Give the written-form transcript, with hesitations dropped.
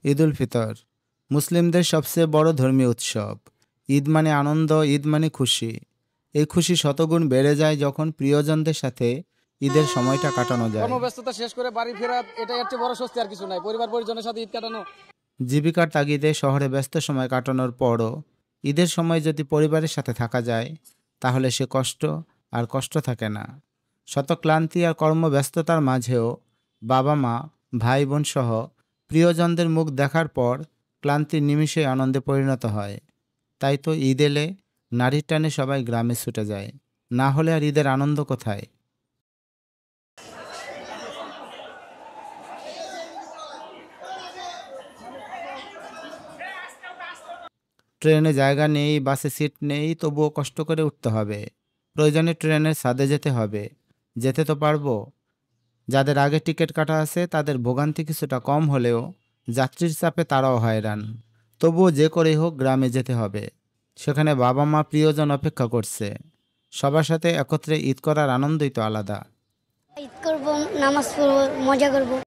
ঈদ উল ফিতর মুসলিমদের সবচেয়ে বড় ধর্মীয় উৎসব। ঈদ মানে আনন্দ, ঈদ মানে খুশি। এই খুশি শতগুণ বেড়ে যায় যখন প্রিয়জনদের সাথে ঈদের সময়টা কাটানো যায়। কর্মব্যস্ততা শেষ করে বাড়ি ফেরা, এটা এর চেয়ে বড় স্বস্তি আর কিছু নাই। পরিবার পরিজনের সাথে ঈদ কাটানো। জীবিকার তাগিদে শহরে ব্যস্ত সময় কাটানোর পরও ঈদের সময় যদি পরিবারের সাথে থাকা যায়, তাহলে সে কষ্ট আর কষ্ট থাকে না। শত ক্লান্তি আর কর্মব্যস্ততার মাঝেও বাবা মা, ভাই বোন সহ প্রিয়জনদের মুখ দেখার পর ক্লান্তির নিমিষে আনন্দে পরিণত হয়। তাই তো ঈদ এলে নারীর টানে সবাই গ্রামে ছুটে যায়, না হলে আর ঈদের আনন্দ কোথায়। ট্রেনে জায়গা নেই, বাসে সিট নেই, তবুও কষ্ট করে উঠতে হবে। প্রয়োজনে ট্রেনের ছাদে যেতে হবে। যেতে তো পারবো। যাদের আগে টিকিট কাটা আছে তাদের ভোগান্তি কিছুটা কম হলেও যাত্রীর চাপে তারাও হয়রান। তবুও যে করেই হোক গ্রামে যেতে হবে। সেখানে বাবা মা, প্রিয়জন অপেক্ষা করছে। সবার সাথে একত্রে ঈদ করার আনন্দই তো আলাদা। ঈদ করব, নামাজ পড়বো, মজা করব।